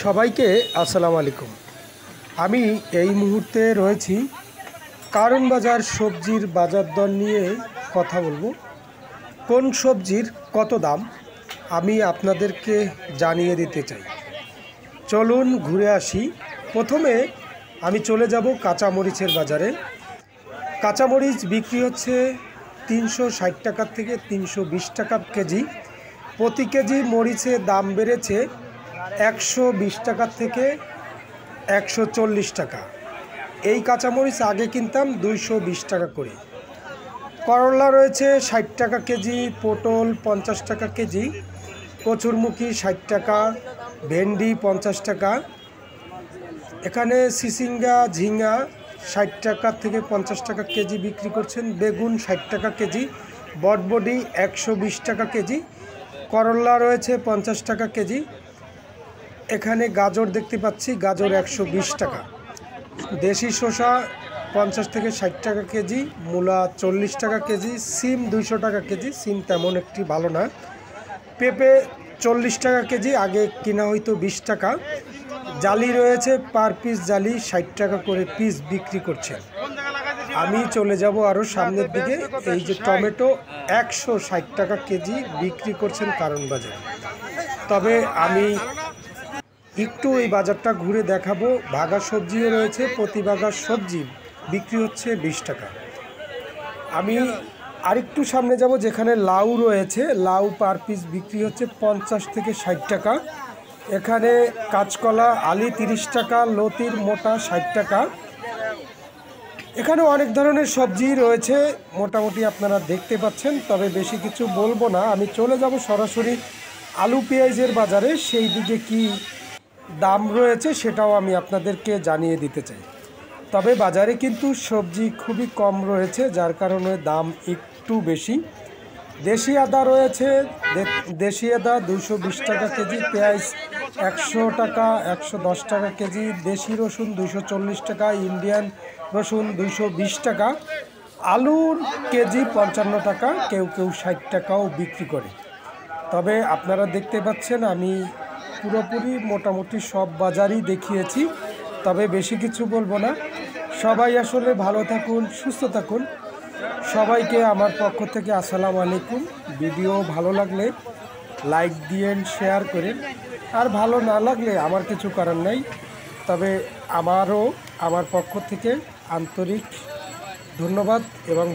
সবাইকে আসসালামু আলাইকুম। আমি এই মুহূর্তে রয়েছি কারণ বাজার সবজির বাজার দর নিয়ে কথা বলবো। কোন সবজির কত দাম আমি আপনাদেরকে জানিয়ে দিতে চাই। চলুন ঘুরে আসি। প্রথমে আমি চলে যাব কাঁচামরিচের বাজারে। কাঁচামরিচ বিক্রি হচ্ছে 360 টাকা থেকে 320 টাকা কেজি। প্রতি কেজি মরিচের দাম বেড়েছে 120 টাকা থেকে 140 টাকা। এই কাঁচামরিচ আগে কিনতাম 220 টাকা করে। করলা রয়েছে 60 টাকা কেজি, পটল 50 টাকা কেজি, কচুরমুখী 60 টাকা, ভেন্ডি 50 টাকা। এখানে সিসিঙ্গা ঝিঙ্গা 60 টাকা থেকে 50 টাকা কেজি বিক্রি করছেন। বেগুন 60 টাকা কেজি, বটবডি 120 টাকা কেজি, করলা রয়েছে 50 টাকা কেজি। এখানে গাজর দেখতে পাচ্ছি, গাজর 120 টাকা। দেশি শসা 50 থেকে 60 টাকা কেজি, মূলা 40 টাকা কেজি, সিম 200 টাকা কেজি। সিম তেমন একটি ভালো না। পেঁপে 40 টাকা কেজি, আগে কিনা হয়তো 20 টাকা। জালি রয়েছে, পার পিস জালি 60 টাকা করে পিস বিক্রি করছে। আমি চলে যাব আরও সামনের দিকে। এই যে টমেটো 160 টাকা কেজি বিক্রি করছেন কারণ বাজারে। তবে আমি একটু এই বাজারটা ঘুরে দেখাবো। ভাগা সবজিও রয়েছে, প্রতি ভাগা সবজি বিক্রি হচ্ছে 20 টাকা। আমি আরেকটু সামনে যাব, যেখানে লাউ রয়েছে। লাউ পার পিস বিক্রি হচ্ছে 50 থেকে 60 টাকা। এখানে কাঁচকলা আলি 30 টাকা, লতির মোটা 60 টাকা। এখানে অনেক ধরনের সবজি রয়েছে, মোটামুটি আপনারা দেখতে পাচ্ছেন। তবে বেশি কিছু বলবো না, আমি চলে যাব সরাসরি আলু পেঁয়াজের বাজারে। সেই দিকে কি দাম রয়েছে সেটাও আমি আপনাদেরকে জানিয়ে দিতে চাই। তবে বাজারে কিন্তু সবজি খুবই কম রয়েছে, যার কারণে দাম একটু বেশি। দেশি আদা রয়েছে, দেশি আদা 220 টাকা কেজি, পেঁয়াজ 100 টাকা 110 টাকা কেজি, দেশি রসুন 240 টাকা, ইন্ডিয়ান রসুন 220 টাকা। আলুর কেজি 55 টাকা, কেউ কেউ 60 টাকাও বিক্রি করে। তবে আপনারা দেখতে পাচ্ছেন আমি পুরোপুরি মোটামুটি সব বাজারই দেখিয়েছি। তবে বেশি কিছু বলবো না। সবাই আসলে ভালো থাকুন, সুস্থ থাকুন। সবাইকে আমার পক্ষ থেকে আসসালামু আলাইকুম। ভিডিও ভালো লাগলে লাইক দিয়েন, শেয়ার করেন। আর ভালো না লাগলে আমার কিছু করার নাই। তবে আমার পক্ষ থেকে আন্তরিক ধন্যবাদ এবং